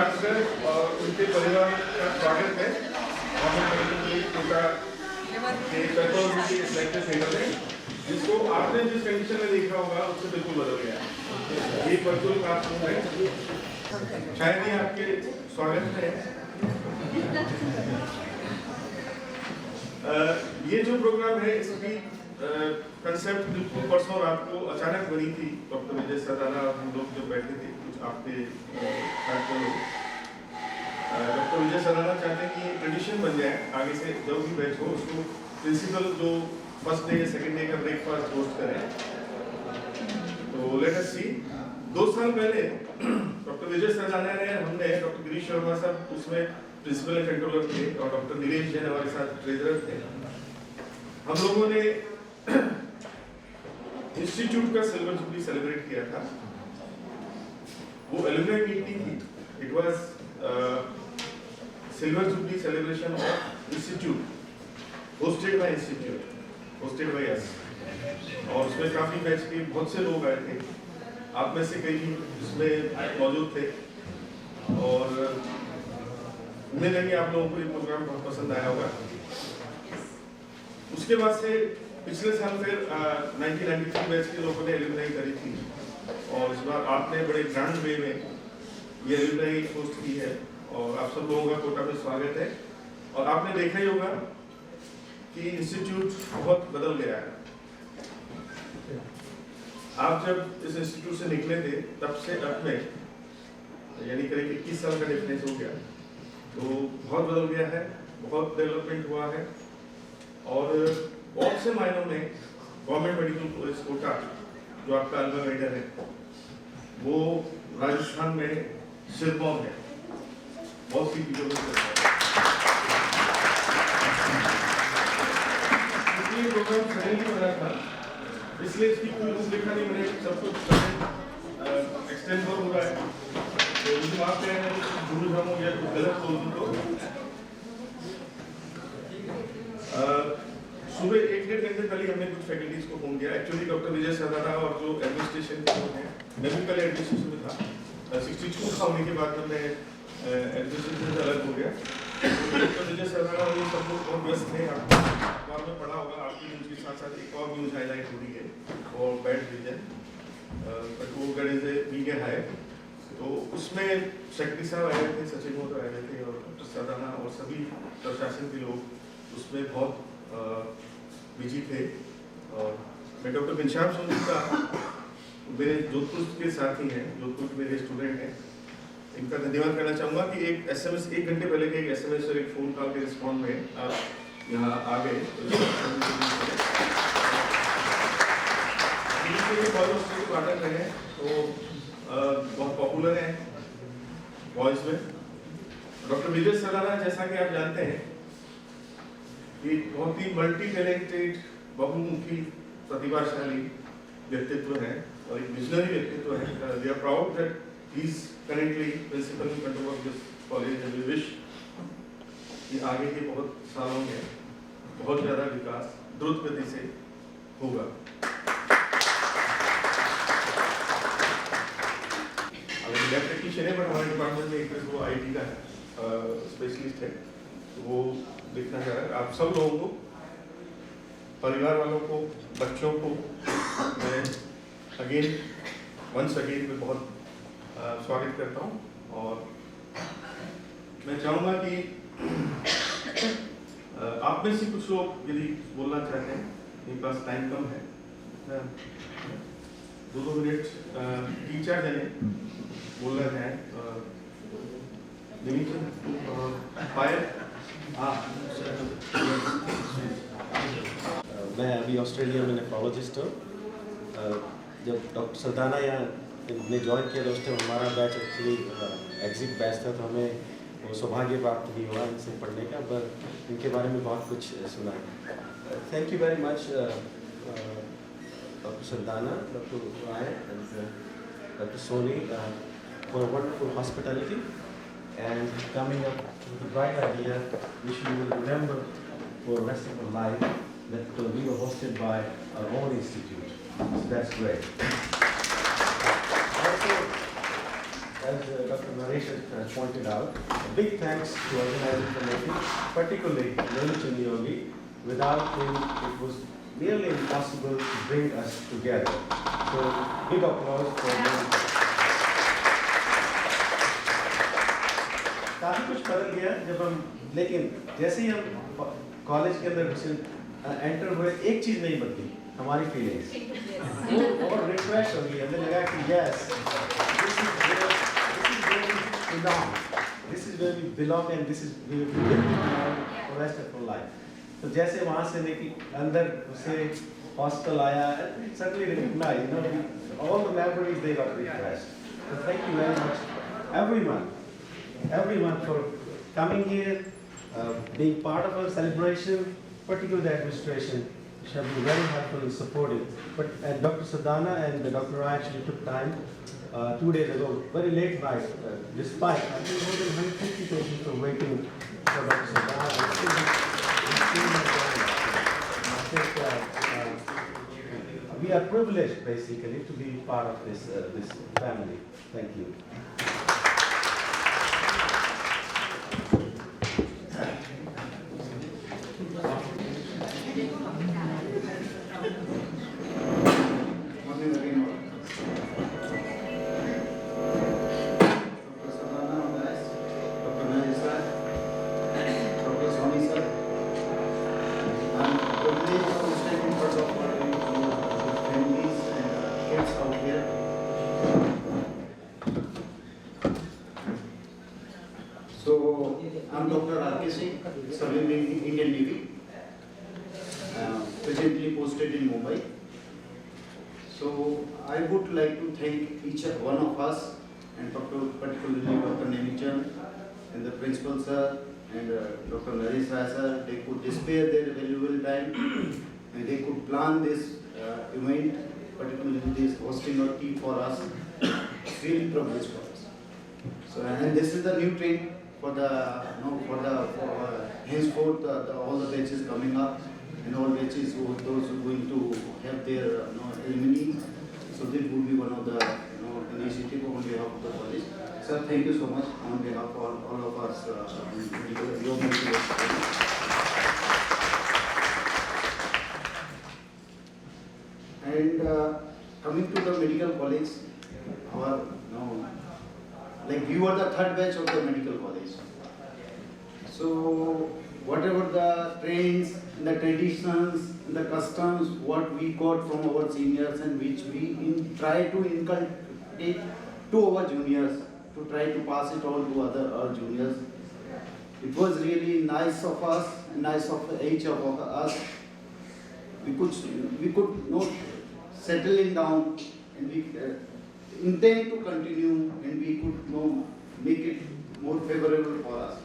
छात्र और उनके परिवार का स्वागत है। पैथोलॉजी के लेक्चर सेंटर में, जिसको आपने जिस कंडीशन में देखा होगा उससे बिल्कुल बदल गया। ये वर्चुअल क्लासरूम है, शायद ही आपके स्वागत है। ये जो प्रोग्राम है इसकी कंसेप्ट बिल्कुल परसों रात को अचानक बनी थी। डॉक्टर विजय सरदाना हम लोग जो बैठे थे, कुछ आपके छात्र लोग, डॉक्टर विजय सरदाना चाहते हैं कि ये ट्रेडिशन बन जाए, आगे से जब भी बैच हो उसको प्रिंसिपल जो फर्स्ट डे सेकंड डे का ब्रेकफास्ट होस्ट करें। तो लेट अस सी, 2 साल पहले डॉक्टर विजय सरदाना ने, हमने, डॉक्टर गिरीश शर्मा साहब उसमें प्रिंसिपल एंड कंट्रोलर थे और डॉक्टर नीलेश जैन हमारे साथ ट्रेजरर थे। हम लोगों ने इंस्टीट्यूट का सिल्वर जुबली सेलिब्रेट किया था। वो एलुमनाई मीटिंग थी। It was silver jubilee celebration of institute, hosted by institute, hosted by us. और उसमें काफी बैच के बहुत से लोग आए थे, आप में से कई इसमें मौजूद थे। और उम्मीद है कि आप लोगों को ये प्रोग्राम बहुत पसंद आया होगा। उसके बाद से पिछले साल फिर 1993 बैच के लोगों ने एलुमनाई करी थी और इस बार आपने बड़े ग्रैंड वे में ये एलुमनाई होस्ट की है और आप सब लोगों का कोटा में स्वागत है। और आपने देखा ही होगा कि इंस्टीट्यूट बहुत बदल गया है। आप जब इस इंस्टीट्यूट से निकले थे तब से अब में यानी करीब 21 साल का डिफरेंस हो गया, तो बहुत बदल गया है, बहुत डेवलपमेंट हुआ है। और बहुत से मायनों में गवर्नमेंट मेडिकल कॉलेज कोटा जो आपका अल्मा मेटर है वो राजस्थान में सिरमौर है, बहुत सी चीजों में। इसलिए प्रोग्राम सडनली बना था, इसलिए इसकी कोई रूपरेखा नहीं बने, सब कुछ एक्सटेंड हो रहा है। तो मुझे माफ करें गुरु जाऊँ या कुछ गलत बोल दूँ तो। सुबह 1-1.5 घंटे पहले हमने कुछ फैकल्टीज को फोन किया। एक्चुअली डॉक्टर विजय सरदाना और जो एडमिनिस्ट्रेशन के लोग हैं, मैं भी पहले एडमिनिस्ट्रेशन में था, 62 का होने के बाद मैं एडमिनिस्ट्रेशन से अलग हो गया। डॉक्टर विजय सरदाना और ये सब लोग बहुत व्यस्त थे। अखबार में पढ़ा होगा, आपकी न्यूज़ के साथ साथ एक और न्यूज़ हाईलाइट हो रही है और बैड विजन, बट वो गणेश मीडिया है। तो उसमें सेक्रेटरी साहब आए थे, सचिन मोहता आए थे और डॉक्टर सरदाना और सभी प्रशासन के लोग उसमें बहुत बिजी थे। और मैं डॉक्टर घनश्याम सोनी का, मेरे जोधपुर के साथी हैं, जोधपुर के मेरे स्टूडेंट हैं, इनका धन्यवाद करना चाहूँगा कि एक SMS 1 घंटे पहले के एक SMS और एक फ़ोन कॉल के रिस्पॉन्ड में आप यहाँ आ गए। पार्टनर रहे हैं तो बहुत पॉपुलर हैं वॉइस में। डॉक्टर विजय सरदाना, जैसा कि आप जानते हैं, एक बहुत ही मल्टी टैलेंटेड, बहुमुखी, प्रतिभाशाली व्यक्तित्व है और एक विजनरी व्यक्तित्व है। We are proud that he is currently principal and controller of this college and we wish कि आगे के बहुत सालों में बहुत ज़्यादा विकास द्रुत गति से होगा। लैब टेक्नीशियन है, बट हमारे डिपार्टमेंट में एक वो IT का स्पेशलिस्ट है, तो वो देखना चाह रहा है। आप सब लोगों को, परिवार वालों को, बच्चों को मैं वंस अगेन में बहुत स्वागत करता हूँ। और मैं चाहूँगा कि आप में से कुछ लोग यदि बोलना चाहते हैं, मेरे पास टाइम कम है, 2-2 मिनट 3-4 जने बोलना चाहें। मैं अभी ऑस्ट्रेलिया में नेफ्रोलॉजिस्ट हूँ। जब डॉक्टर सरदाना यहाँ ने ज्वाइन किया तो उस टाइम हमारा बैच एक्चुअली एग्जिट बैच था, तो हमें वो सौभाग्य प्राप्त नहीं हुआ इनसे पढ़ने का, पर इनके बारे में बहुत कुछ सुना है। Thank you very much doctor Sardana, doctor Rai and doctor Soni for a wonderful hospitality and coming up with a bright idea which we will remember for the rest of our life, that we were hosted by our own institute. So that's great. Also, as Dr. Naresh has pointed out, a big thanks to organizing committee, particularly Nelu Chandiyogi. Without him, it was nearly impossible to bring us together. So, big applause for Nelu. काफ़ी कुछ बदल गया जब हम, लेकिन जैसे ही हम college के अंदर एंटर हुए, एक चीज़ नहीं बदली, हमारी फीलिंग्स और रिफ्रेश हो गई। हमें लगा कि yes, this is where we belong and this is where we will belong for rest of our life. तो जैसे वहाँ से निकल अंदर उसे हॉस्टल आया, suddenly recognise, you know, all the memories they got refreshed. So thank you very much, everyone for coming here, being part of our celebration, particularly the administration, which have been very helpful and supportive. But Dr. Sadhana and Dr. Rai actually took time 2 days ago, very late night, despite I think more than 150 patients were waiting for Dr. Sadhana. I think we are privileged basically to be part of this family. Thank you. So, I'm Dr. R.K. Singh, serving in Indian Navy, presently posted in Mumbai. So, I would like to thank each one of us, and particularly Dr. Nemichand and the principal sir and Dr. Naresh Rai sir. They could spare their valuable time and they could plan this event, particularly this hosting or tea for us. It's really privilege for us. So, and this is the new trend for the, henceforth all the batches coming up and all batches those who are going to have their alumni. So this would be one of the initiative on behalf of the college. Sir, thank you so much on behalf of all of us. Your motivation. And coming to the medical college, our like you are the third batch of the medical college. So whatever the trends, the traditions, the customs, what we got from our seniors and which we try to inculcate to our juniors, to try to pass it on to our juniors. It was really nice of us, nice of each of us. We could not settle in down and we intend to continue and we could make it more favorable for us.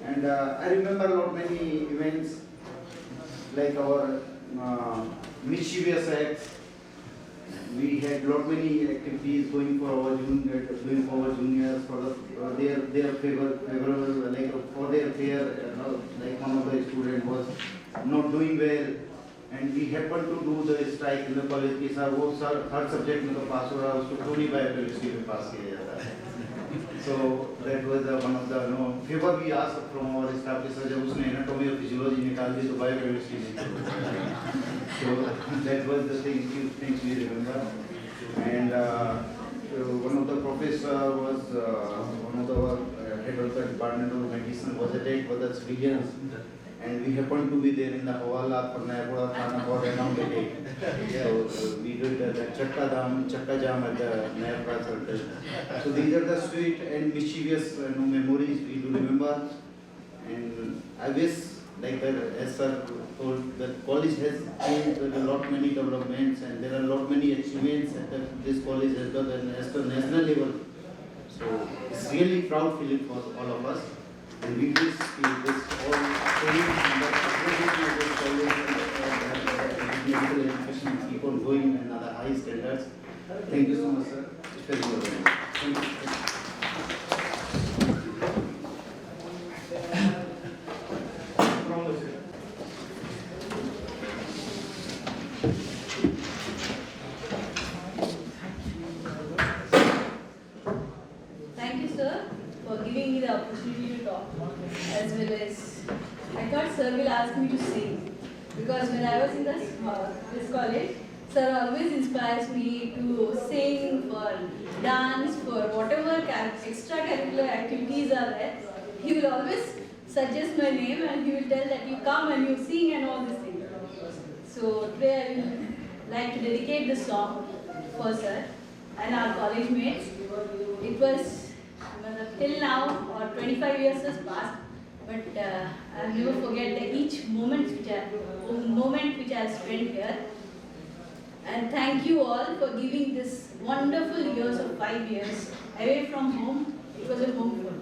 And I remember a lot many events like our mischievous acts. We had lot many activities going for our juniors for their favorable like for their fair. Like one of the student was not doing well. And we happened to do the strike in the college कि sir वो हर subject में तो पास हो रहा है उसको क्यों नहीं बायोकेमिस्ट्री में पास किया जाता है. So that was one of the favor we asked from our staff कि सर जब उसने एनाटॉमी और फिजियोलॉजी निकाल दी तो बायोकेमिस्ट्री नहीं. So that was the things we remember. And one of the professor was one of the head of the department of medicine was attacked by the civilians. And we happened to be there in the Hawala for Nayapura Thana for around a day. So we did the Chakka Jam at the Nayapura Circle. So these are the sweet and mischievous memories we do remember. And I wish, like as sir told, the college has changed a lot many developments and there are a lot many achievements that this college has done at the national level. So it's really proud feeling for all of us. And we wish this all medical education keep on going and at high standards. Thank you so much, sir. It's very good. Thank you. giving me the opportunity to talk, as well as I thought sir will ask me to sing, because when I was in this college, sir always inspires me to sing, for dance, for whatever extracurricular activities are there. He will always suggest my name and he will tell that you come and you sing and all these things. So today I will like to dedicate this song for sir and our college mates. It was till now, or 25 years has passed, but I'll never forget each moment which I spent here. And thank you all for giving this wonderful years of 5 years away from home. It was a home for me.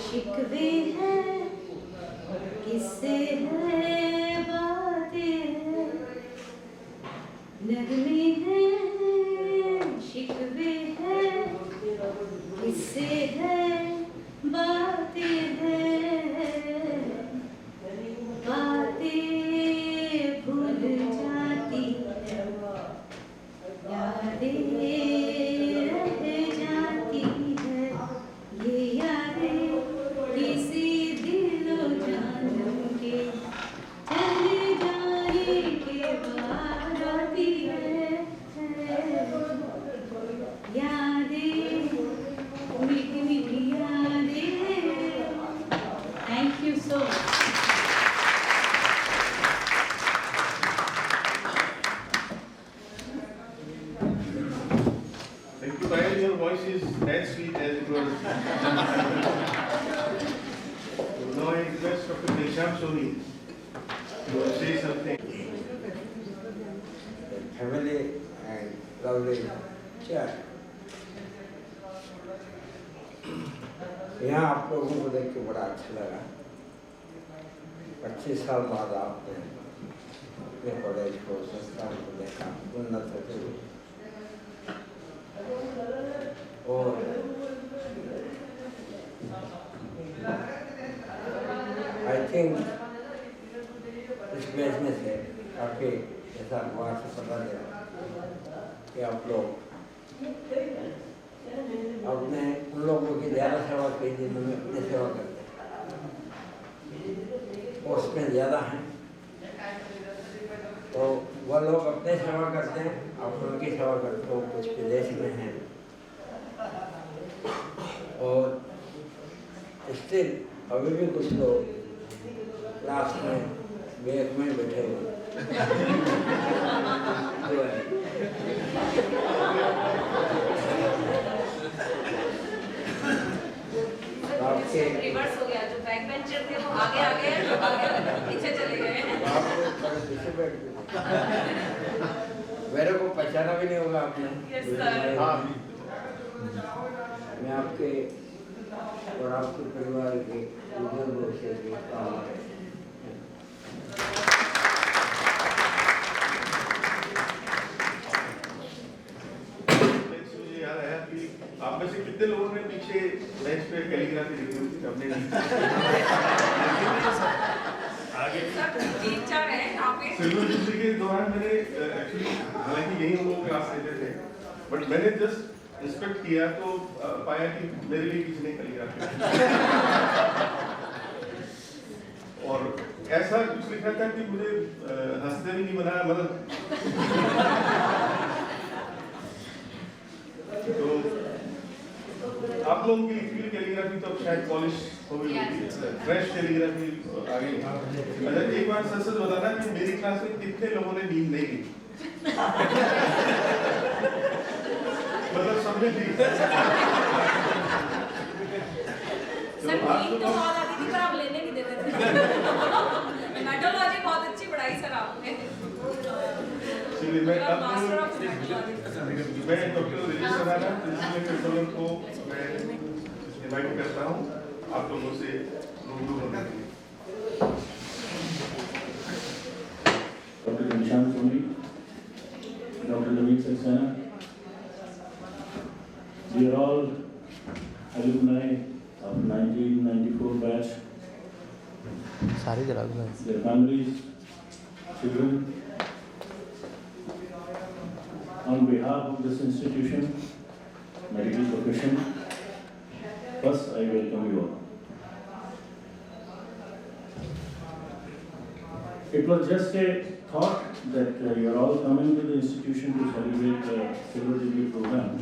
शिकवे हैं, किस्से हैं, बातें हैं, नगमे हैं, शिकवे हैं, किस्से हैं, बातें हैं, बातें भूल जाती हैं, यादें रह जाती हैं, ये यादें किसी दिलो जानो के चले जाने के बाद आती है, यादें मीठी मीठी यादें। Thank you so much. Thank you, Payal. Your voice is as sweet as it was. Now I request Dr. Nisham Soni to say something. Family and lovely chair. यहाँ आप लोगों को देख के बड़ा अच्छा लगा। 25 साल बाद आपने अपने कॉलेज को, संस्थान को देखा, उन्नत होते हुए। और आई थिंक इस बैच में से काफ़ी ऐसा हुआ से पता चला कि आप लोग अपने उन लोगों की ज़्यादा सेवा की जिन्होंने अपनी सेवा करते हैं, उसमें ज़्यादा हैं। तो वह लोग अपने सेवा करते हैं, आप उनकी सेवा करते हो, कुछ विदेश में हैं और स्टिल अभी भी कुछ लोग क्लास में बैग में बैठे हुए आपके रिवर्स हो गया, जो बैक बेंचर थे वो आगे आ गए, जो आगे पीछे चले गए। पीछे बैठ गए, मेरे को पहचाना भी नहीं होगा आपने। Yes, sir. मैं आपके और आपके परिवार के बुजुर्गों से देखता हूँ। मुझे याद आया कि आप में से कितने लोगों ने पीछे बेंच पे कैलीग्राफी लिखी हुई थी अपने आगे सब 3-4 हैं यहाँ पे। सिल्वर जुबली के दौरान मैंने एक्चुअली, हालांकि यही हम लोग क्लास लेते थे, बट मैंने जस्ट इंस्पेक्ट किया तो पाया कि मेरे लिए किसी ने कैलीग्राफी और ऐसा कुछ लिखा था कि मुझे हंसते भी नहीं बनाया, मतलब तो आप लोगों की लिखी हुई कैलीग्राफी तो शायद पॉलिश हो गई होगी, फ्रेश कैलीग्राफी आ गई। अच्छा, एक बार सच सच बताना कि मेरी क्लास में कितने लोगों ने नींद नहीं ली? मतलब सबने ली। सर नींद तो बहुत आती थी पर आप लेने नहीं देते थे। मेटोलॉजी बहुत अच्छी पढ़ाई सर आपने। चलिए मैं अब मास्टर ऑफ मेटोलॉजी। मैं डॉक्टर विजय सराना प्रिंसिपल को मैं इनवाइट करता हूँ आप लोगों से रूबरू होने के लिए। Doctor Nishant Soni, doctor Naveen Saxena, we are all alumni of 1994 batch. their families, children. On behalf of this institution, medical profession, first I welcome you all. It was just a thought that you are all coming to the institution to celebrate the Silver Jubilee program.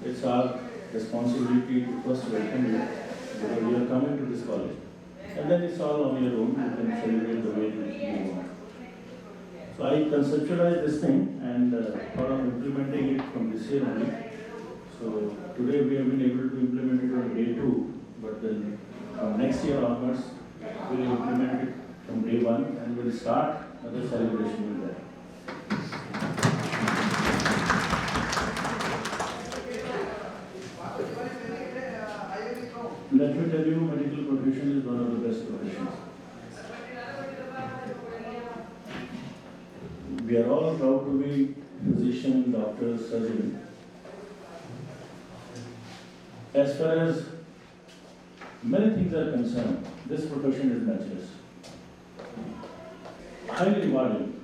It's our responsibility to first welcome you because you are coming to this college. And then it's all on your own, you can celebrate the way you want. So I conceptualized this thing and thought of implementing it from this year only. So today we have been able to implement it on day 2, but then next year onwards we will implement it from day 1 and we'll start another celebration with that. Let me tell you, medical profession is one of the best professions. We are all proud to be physician, doctor, surgeon. As far as many things are concerned, this profession is matchless. Highly rewarding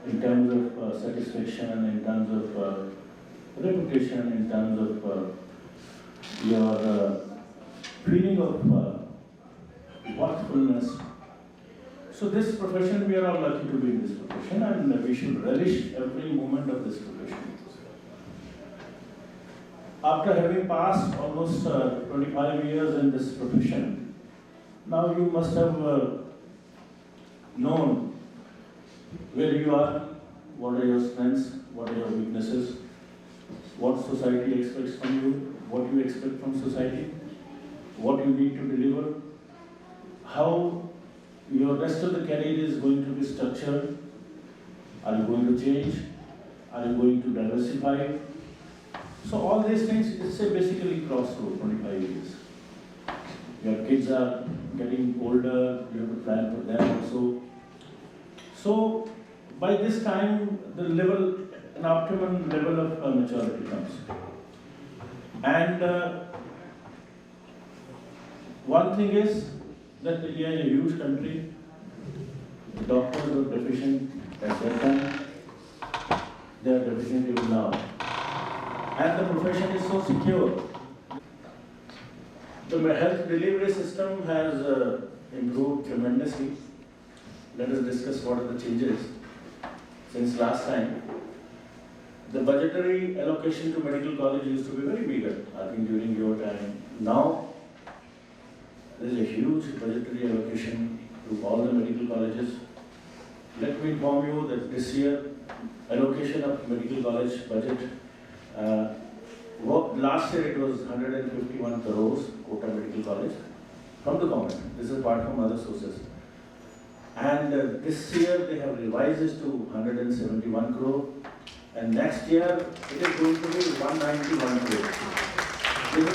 in terms of satisfaction, in terms of reputation, in terms of your feeling of worthfulness. So this profession, we are all lucky to be in this profession and we should relish every moment of this profession. After having passed almost 25 years in this profession, now you must have known where you are, what are your strengths, what are your weaknesses, what society expects from you, what you expect from society, what you need to deliver, how your rest of the career is going to be structured. Are you going to change? Are you going to diversify? So all these things, it's a basically crossroad, 25 years. Your kids are getting older, you have to plan for them also. So by this time, the level, an optimum level of maturity comes. And one thing is that India is a huge country. The doctors were deficient at that time. They are deficient even now. And the profession is so secure. The health delivery system has improved tremendously. Let us discuss what are the changes since last time. The budgetary allocation to medical college used to be very big, I think, during your time. Now, there is a huge budgetary allocation to all the medical colleges. Let me inform you that this year, allocation of medical college budget, last year it was 151 crores, Kota Medical College, from the government. This is apart from other sources. And this year they have revised this to 171 crore. And next year it is going to be 191 crore. This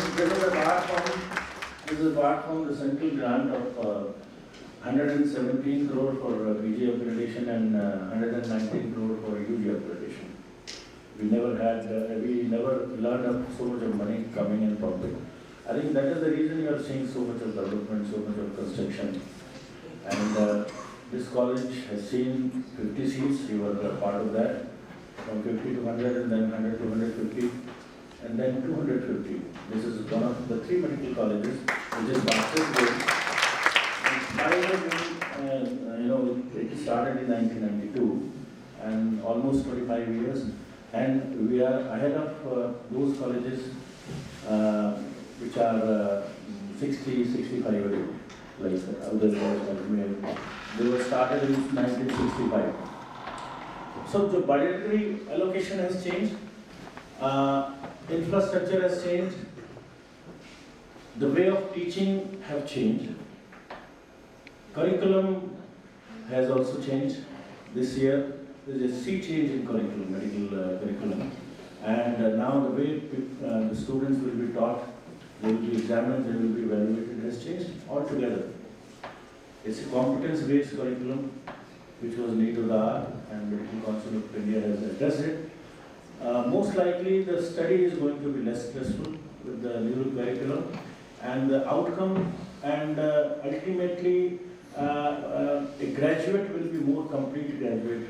is apart from the central grant of 117 crore for PG accreditation and 119 crore for UG accreditation. We never learned of so much of money coming in from it. I think that is the reason you are seeing so much of development, so much of construction. And this college has seen 50 seats, you were part of that, from 50 to 100 and then 100 to 150 and then 250. This is one of the 3 medical colleges which is fastest growing. It started in 1992 and almost 25 years. And we are ahead of those colleges which are 60, 65 years old, like other colleges. They were started in 1965. So the budgetary allocation has changed, infrastructure has changed, the way of teaching have changed, curriculum has also changed. This year there is a sea change in curriculum, medical curriculum, and now the way the students will be taught, they will be examined, they will be evaluated, has changed altogether. It's a competence-based curriculum which was need of the hour, and Medical Council of India has addressed it. Most likely the study is going to be less stressful with the new curriculum, and the outcome and ultimate ultimately a graduate will be more complete graduate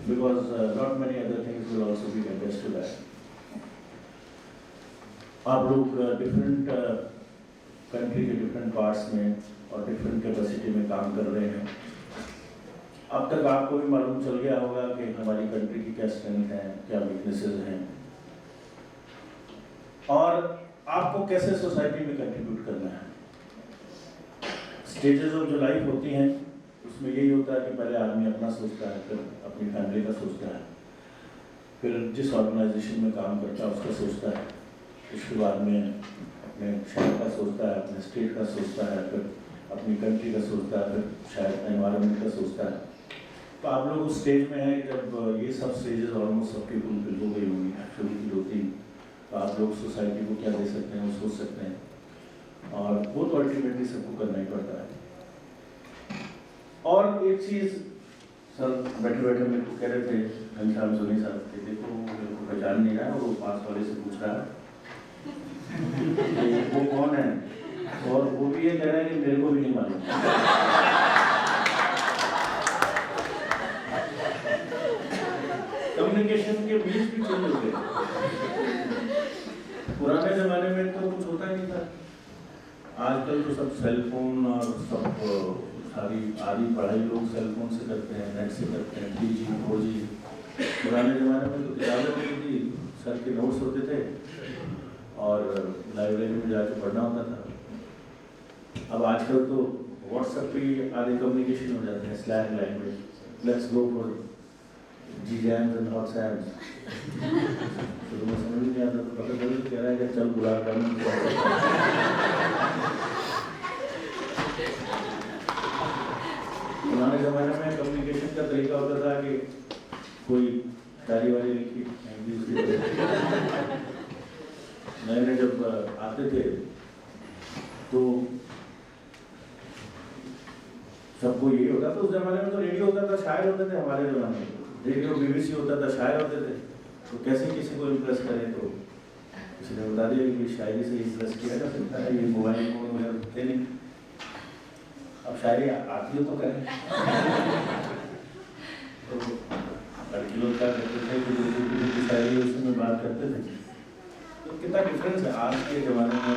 because not many other things will also be attached to that. आप लोग different country के different parts में और different capacity में काम कर रहे हैं। अब तक आपको भी मालूम चल गया होगा कि हमारी कंट्री की क्या स्ट्रेंथ है, क्या वीकनेसेस हैं, और आपको कैसे सोसाइटी में कंट्रीब्यूट करना है। स्टेजेस ऑफ जो लाइफ होती हैं उसमें यही होता है कि पहले आदमी अपना सोचता है, फिर अपनी फैमिली का सोचता है, फिर जिस ऑर्गेनाइजेशन में काम करता है उसका सोचता है, उसके बाद में अपने शहर का सोचता है, अपने स्टेट का सोचता है, फिर अपनी कंट्री का सोचता है, फिर शायद एनवायरनमेंट का सोचता है। तो आप लोग उस स्टेज में हैं जब ये सब स्टेजेस ऑलमोस्ट सबकी फुलफिल हो गई होंगी, एक्चुअली की 2-3, तो आप लोग सोसाइटी को क्या दे सकते हैं वो सोच सकते हैं, और वो तो अल्टीमेटली सबको करना ही पड़ता है। और एक चीज़ सर बैठे बैठे मेरे को कह रहे थे, घनश्याम सोनी साहब थे, देखो मेरे को पहचान नहीं रहा है, वो पास वाले से पूछ रहा है वो कौन है, और वो भी ये कह रहा है कि मेरे को भी नहीं मालूम। कम्युनिकेशन के बीच भी चेंज हो गए। पुराने जमाने में तो कुछ होता ही नहीं था, आजकल तो सब सेल फोन और सब सारी आधी पढ़ाई लोग सेल फोन से करते हैं, नेट से करते हैं, 3G 4G। पुराने जमाने में तो किताबें होती थी, सर के नोट्स होते थे और लाइब्रेरी में जाकर पढ़ना होता था। अब आजकल तो व्हाट्सएप पे आधे कम्युनिकेशन हो जाते हैं, slang language, let's go for G jams and hot sams. तो तुम्हें समझ नहीं आता तो पता चल कह रहा है कि चल गुलाब जामुन। पुराने ज़माने में कम्युनिकेशन का तरीका होता था कि कोई डायरी वाली लिखी, नए नए जब आते थे तो सबको यही होता था। उस जमाने में तो रेडियो होता था, शायर होते थे। हमारे जमाने में रेडियो BBC होता था, शायर होते थे। तो कैसे किसी को इम्प्रेस करें, तो किसी ने बता दिया कि शायरी से इम्प्रेस किया जा सकता है, ये मोबाइल फोन वगैरह होते नहीं। अब शायरी आती हो तो करें। तो लड़की लोग क्या करते थे कि शायरी उसमें बात करते थे। तो कितना डिफरेंस है आज के ज़माने में।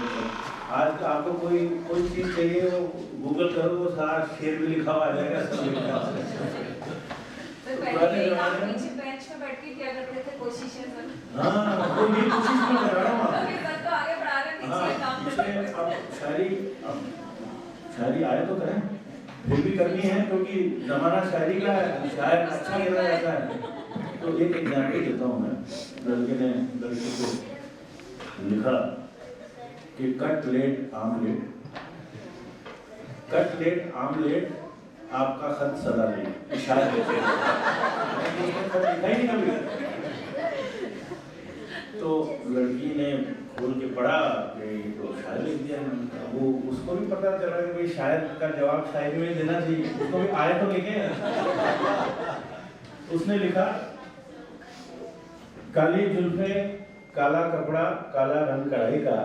आज आपको कोई चीज़ चाहिए, वो गूगल करो, वो सारा शेर भी लिखा हुआ आ जाएगा, सब लिखा हुआ है। तो पहले आप नीचे बेंच पे बैठ के क्या करते थे, कोशिशें सर? हाँ, तो ये कोशिश मैं कर रहा हूँ। अभी तक तो आगे बढ़ा रहे हैं, नीचे काम कर रहे हैं। अब शायरी आए तो करें, फिर भी करनी है क्योंकि ज़माना शायरी का है, शायर अच्छा लिखा जाता है। तो एक एग्जाम्पल देता हूँ मैं। लड़के ने लड़की को लिखा कि कटलेट आमलेट आपका खत सदा ले, शायद लिखा ही नहीं कभी। तो लड़की ने खोल के पढ़ा कि ये तो शायर लिख दिया। वो उसको भी पता चला कि भाई शायर का जवाब शायरी में देना चाहिए, उसको भी आए तो लिखे। उसने लिखा, काली जुल्फे काला कपड़ा काला रंग कढ़ाई का,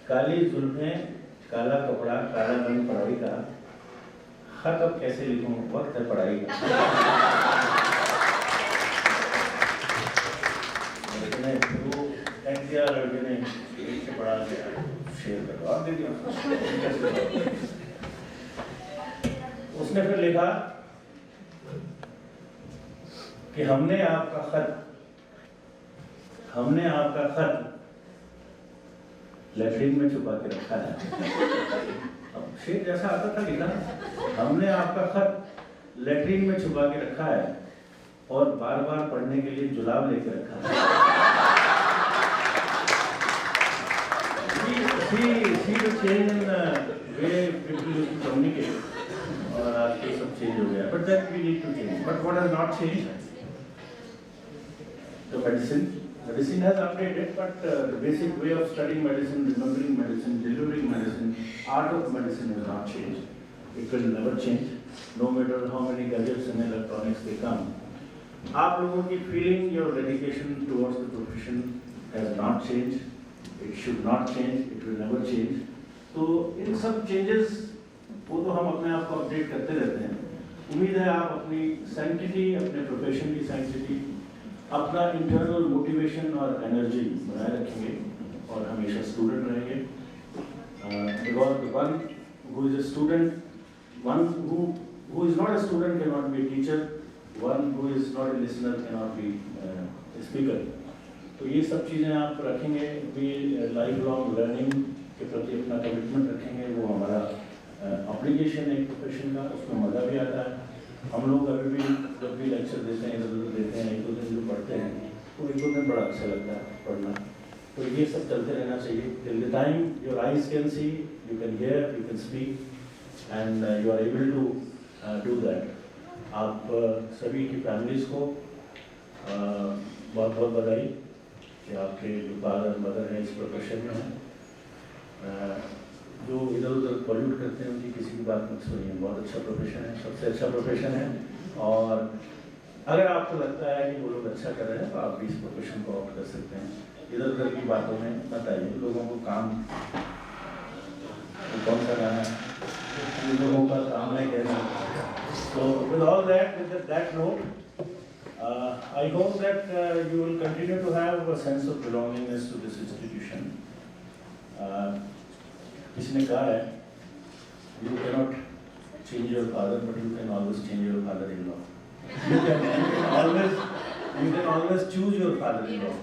काली जुल्फें काला कपड़ा काला रंग पढ़ाई का, खत अब कैसे लिखूं, वक्त है पढ़ाई का। वो दिया, लड़के ने से पढ़ा दिया, शेयर कर और दे दिया। उसने फिर लिखा कि हमने आपका खत लैट्रिन में छुपा के रखा है। अब शेर जैसा आता था लिखा, हमने आपका खत लैट्रिन में छुपा के रखा है और बार बार पढ़ने के लिए जुलाब लेके रखा है। See the change in way people used to communicate, और आज के सब चेंज हो गया, but that we need to change. But what has not changed? The medicine has updated, but the basic way of studying medicine, remembering medicine, delivering medicine, art of medicine has not changed. It will never change, no matter how many gadgets and electronics they come. आप लोगों की feeling, your dedication towards the profession has not changed. It should not change. It will never change. तो इन सब changes वो तो हम अपने आप को अपडेट करते रहते हैं। उम्मीद है आप अपनी सैंक्टिटी, अपने प्रोफेशन की सैंक्टिटी, अपना इंटरनल मोटिवेशन और एनर्जी बनाए रखेंगे और हमेशा स्टूडेंट रहेंगे। Because one who is a student, one who is not a student cannot be a teacher, one who is not a listener cannot be a speaker. तो ये सब चीज़ें आप रखेंगे, भी लाइफ लॉन्ग लर्निंग के प्रति अपना कमिटमेंट रखेंगे, वो हमारा एप्लीकेशन है एक प्रोफेशन का, उसमें मज़ा भी आता है। हम लोग अभी भी जब भी लेक्चर देते हैं, इधर उधर देते हैं, एक दो दिन जो पढ़ते हैं तो एक दो दिन बड़ा अच्छा लगता है पढ़ना। तो ये सब चलते रहना चाहिए। Till the time your eyes can see, you can hear, you can speak and you are able to do that. आप सभी की फैमिलीज़ को बहुत बहुत बधाई कि आपके जो फादर मदर हैं इस प्रोफेशन में हैं। जो इधर उधर पॉल्यूट करते हैं उनकी किसी की बात मत सुनिए, बहुत अच्छा प्रोफेशन है, सबसे अच्छा प्रोफेशन है। और अगर आपको लगता है कि वो लोग अच्छा कर रहे हैं तो आप भी इस प्रोफेशन को ऑप्ट कर सकते हैं। इधर उधर की बातों में मत आइए, लोगों को काम, कौन सा गाना है, लोगों का काम है कहना। So with all that, with that note, I hope that you will continue to have a sense of belongingness to this institution. किसी ने कहा है, you cannot change your father, but you can always change your father-in-law. You can always choose your father-in-law,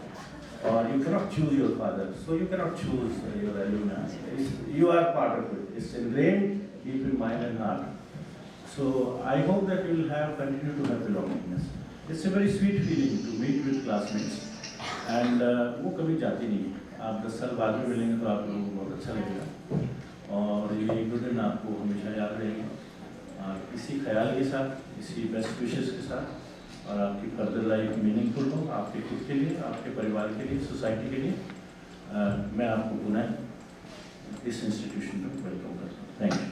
or you cannot choose your father. So you cannot choose your alumni. You are part of it. It's ingrained deep in mind and heart. So I hope that you will continue to have belongingness. It's a very sweet feeling to meet with classmates, and वो कभी जाती नहीं है। आप 10 साल बाद में मिलेंगे तो आप लोगों को बहुत अच्छा लगेगा और ये एक दो दिन आपको हमेशा याद रहेंगे। इसी ख्याल के साथ, इसी बेस्ट विशेस के साथ, और आपकी फर्दर लाइफ मीनिंगफुल हो आपके खुद के लिए, आपके परिवार के लिए, सोसाइटी के लिए, मैं आपको पुनः इस इंस्टीट्यूशन में वेलकम करता हूँ। Thank you.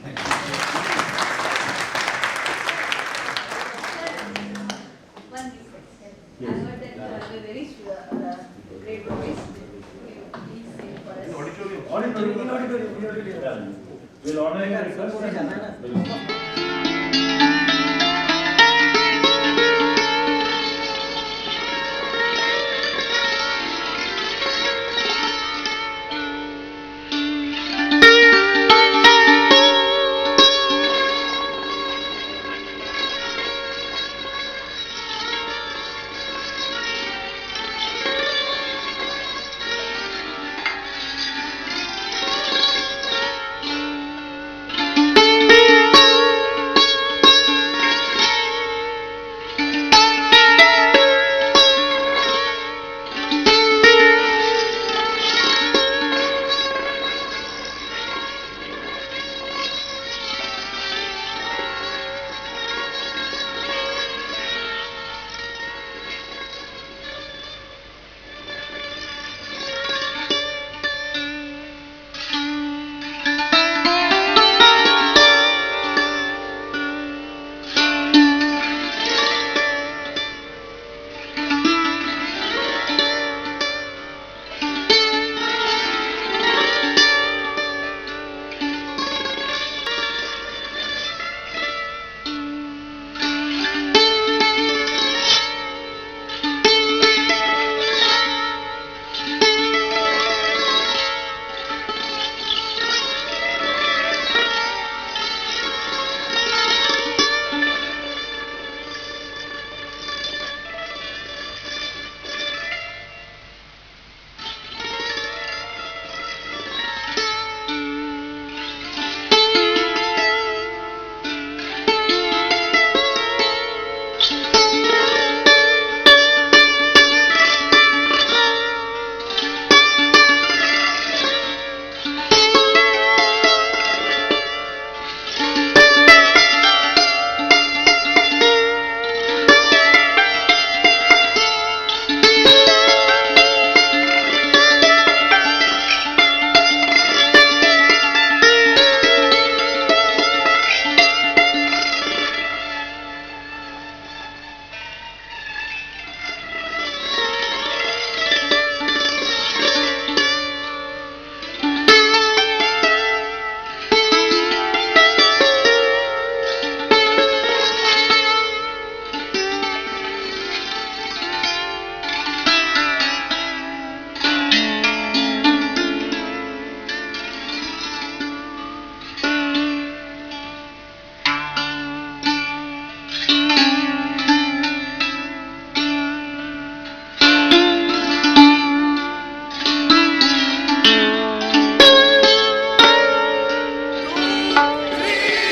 I heard that you have a very great voice. Please sing for us. Auditorium. We'll honor your request.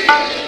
Thank you.